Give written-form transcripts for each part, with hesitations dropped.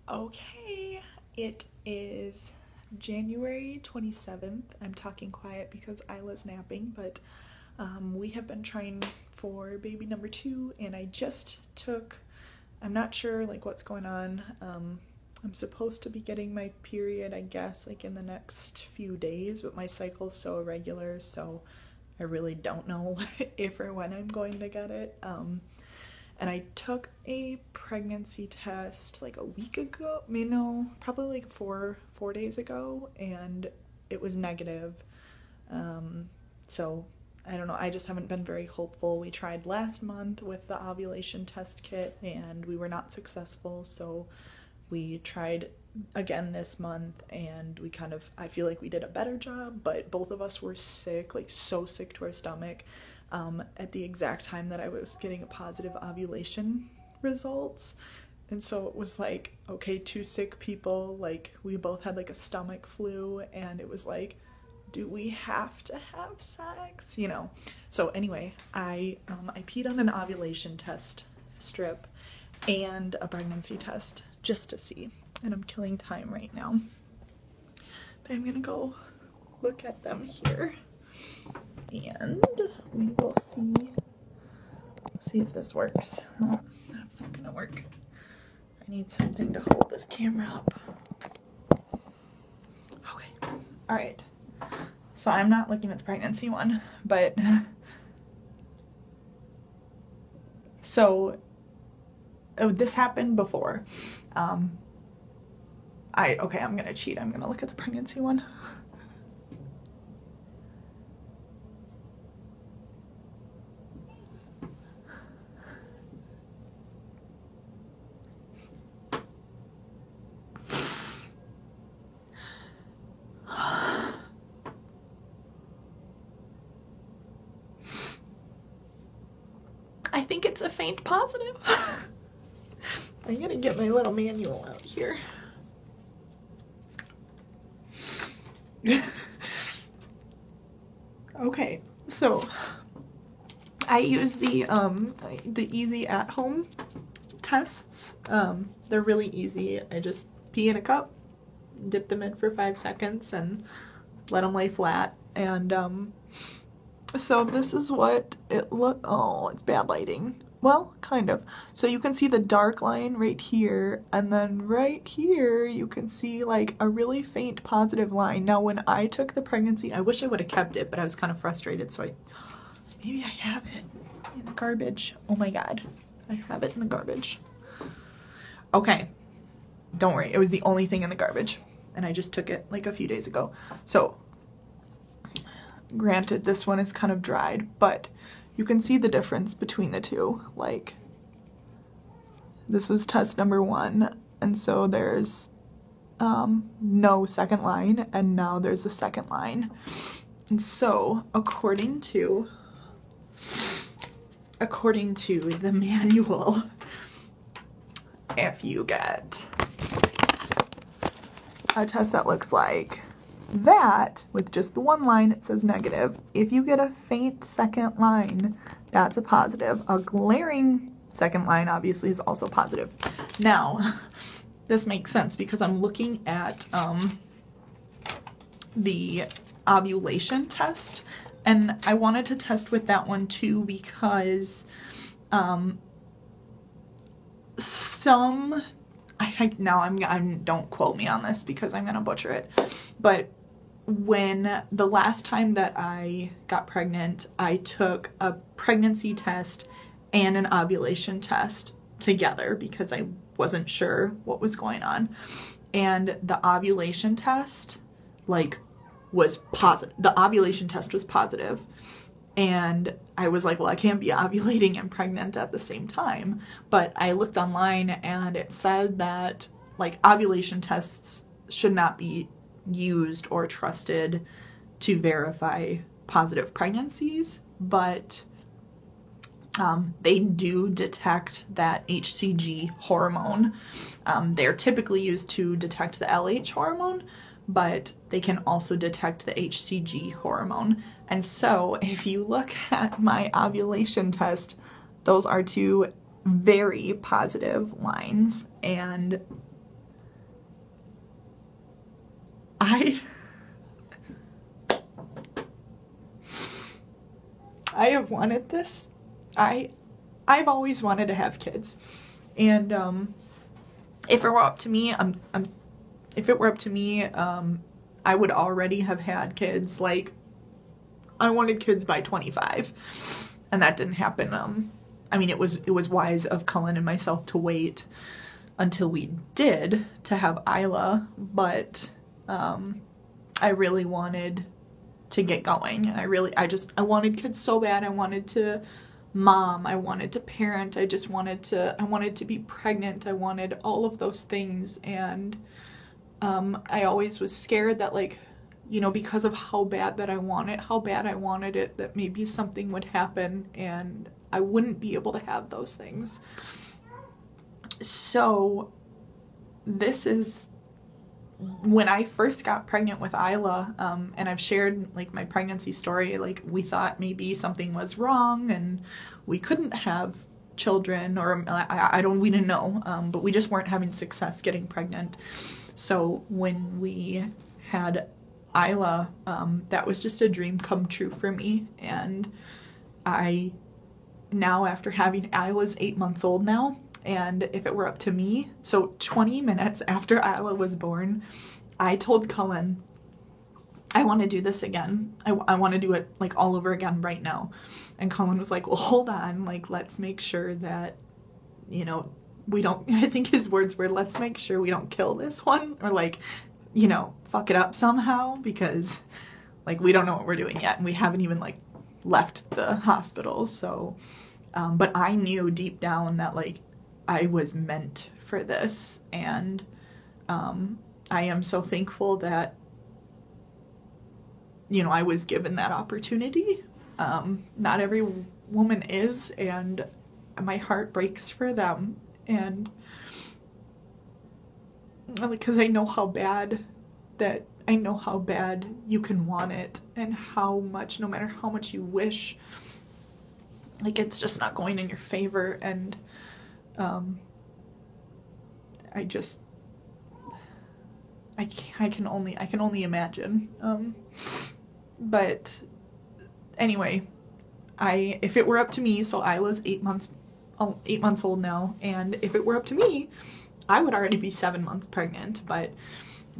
Okay, it is January 27th. I'm talking quiet because Isla's napping, but we have been trying for baby number two, and I just took, I'm not sure like what's going on. I'm supposed to be getting my period, I guess, like in the next few days, but my cycle's so irregular, so I really don't know if or when I'm going to get it. And I took a pregnancy test like a week ago, no, probably like four days ago, and it was negative. So I don't know, I just haven't been very hopeful. We tried last month with the ovulation test kit and we were not successful, so we tried again this month and I feel like we did a better job, but both of us were sick, like so sick to our stomach, at the exact time that I was getting a positive ovulation results. And so it was like, okay, two sick people, like we both had like a stomach flu, and it was like, do we have to have sex? So anyway, I peed on an ovulation test strip and a pregnancy test just to see, and I'm killing time right now, but I'm gonna go look at them here and we will see if this works. Oh, that's not gonna work. I need something to hold this camera up. Okay, all right, so I'm not looking at the pregnancy one, but so this happened before. I'm gonna cheat. I'm gonna look at the pregnancy one. I think it's a faint positive. I'm gonna get my little manual out here. Okay, so I use the easy at home tests. They're really easy. I just pee in a cup, dip them in for 5 seconds, and let them lay flat. And so this is what it oh, it's bad lighting. Well, kind of. So you can see the dark line right here, and then right here you can see like a really faint positive line. Now when I took the pregnancy, I wish I would have kept it, but I was kind of frustrated, so maybe I have it in the garbage. Oh my god, I have it in the garbage. Okay, don't worry, it was the only thing in the garbage, and I just took it like a few days ago. So granted, this one is kind of dried, but you can see the difference between the two. Like, this was test number 1, and so there's no second line, and now there's a second line. And so according to the manual, if you get a test that looks like that with just the one line, it says negative. If you get a faint second line, that's a positive. A glaring second line obviously is also positive. Now this makes sense because I'm looking at the ovulation test, and I wanted to test with that one too because don't quote me on this because I'm gonna butcher it, but when the last time that I got pregnant, I took a pregnancy test and an ovulation test together because I wasn't sure what was going on. And the ovulation test was positive. The ovulation test was positive. And I was like, well, I can't be ovulating and pregnant at the same time. But I looked online and it said that like ovulation tests should not be used or trusted to verify positive pregnancies, but they do detect that HCG hormone. They're typically used to detect the LH hormone, but they can also detect the HCG hormone. And so if you look at my ovulation test, those are two very positive lines, and I have wanted this. I've always wanted to have kids, and if it were up to me, I would already have had kids. Like, I wanted kids by 25, and that didn't happen. I mean, it was wise of Cullen and myself to wait until we did to have Isla, but I really wanted to get going, and I wanted kids so bad. I wanted to mom, I wanted to parent, I wanted to be pregnant, I wanted all of those things, and I always was scared that, like, you know, because of how bad I wanted it, that maybe something would happen and I wouldn't be able to have those things. So this is when I first got pregnant with Isla, and I've shared, like, my pregnancy story. Like, we thought maybe something was wrong and we couldn't have children, or we didn't know, but we just weren't having success getting pregnant. So when we had Isla, that was just a dream come true for me. And I now, after having Isla's 8 months old now, and if it were up to me, so 20 minutes after Isla was born, I told Cullen, I want to do this again. I want to do it, like, all over again right now. And Cullen was like, well, hold on, like, let's make sure that, you know, we don't, I think his words were, let's make sure we don't kill this one, or, like, you know, fuck it up somehow, because, like, we don't know what we're doing yet, and we haven't even, like, left the hospital. So but I knew deep down that, like, I was meant for this, and I am so thankful that, you know, I was given that opportunity. Not every woman is, and my heart breaks for them, and because I know how bad you can want it, and how much, no matter how much you wish, like, it's just not going in your favor. And I can only imagine. But anyway, if it were up to me, so Isla's 8 months old now, and if it were up to me, I would already be 7 months pregnant. But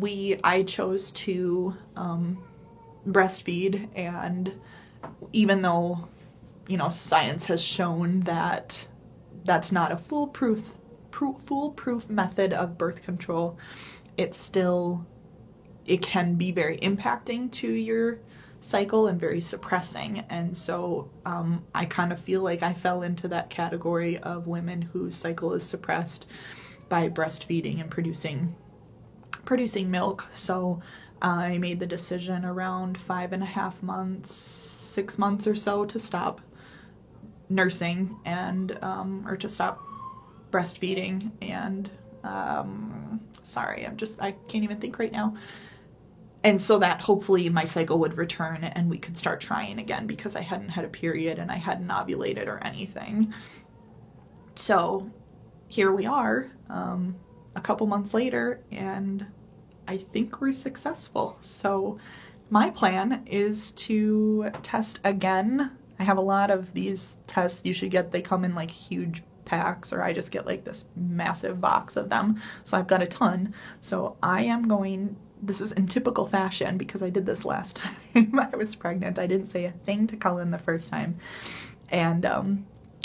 I chose to breastfeed, and even though, you know, science has shown that that's not a foolproof method of birth control, it can be very impacting to your cycle and very suppressing. And so I kind of feel like I fell into that category of women whose cycle is suppressed by breastfeeding and producing milk. So I made the decision around 5.5 months, 6 months or so, to stop nursing and or to stop breastfeeding. And sorry, I can't even think right now. And so that hopefully my cycle would return and we could start trying again, because I hadn't had a period and I hadn't ovulated or anything. So here we are, a couple months later, and I think we're successful. So my plan is to test again. I have a lot of these tests you should get. They come in, like, huge packs, or I just get, like, this massive box of them. So I've got a ton. So this is in typical fashion, because I did this last time I was pregnant. I didn't say a thing to Cullen the first time, and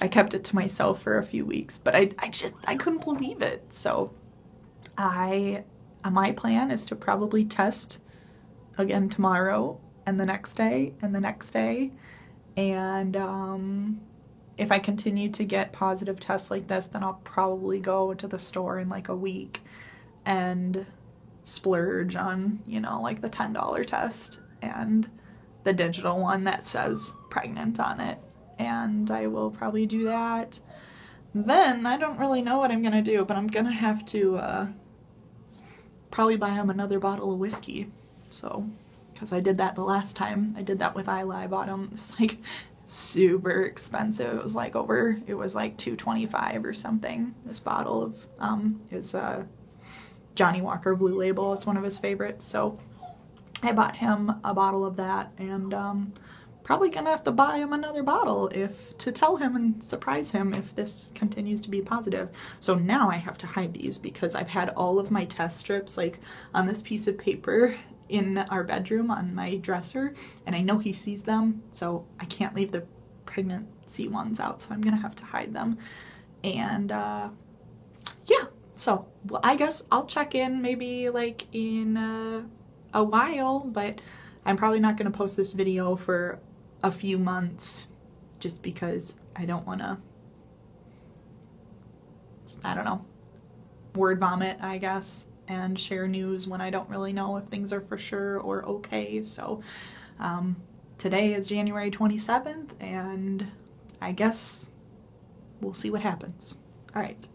I kept it to myself for a few weeks, but I couldn't believe it. So my plan is to probably test again tomorrow, and the next day, and the next day. And if I continue to get positive tests like this, then I'll probably go to the store in, like, a week and splurge on, you know, like, the $10 test and the digital one that says pregnant on it. And I will probably do that. Then I don't really know what I'm gonna do, but I'm gonna have to probably buy him another bottle of whiskey. So, because I did that the last time. I did that with Isla. I bought him. It's, like, super expensive. It was like $225 or something. This bottle of is Johnny Walker Blue Label. It's one of his favorites. So I bought him a bottle of that, and probably gonna have to buy him another bottle to tell him and surprise him if this continues to be positive. So now I have to hide these because I've had all of my test strips like on this piece of paper in our bedroom on my dresser, and I know he sees them, so I can't leave the pregnancy ones out, so I'm gonna have to hide them. And yeah, so well, I guess I'll check in maybe like in a while, but I'm probably not going to post this video for a few months just because I don't want to, I don't know, word vomit, I guess, and share news when I don't really know if things are for sure or okay. So today is January 27th, and I guess we'll see what happens. All right.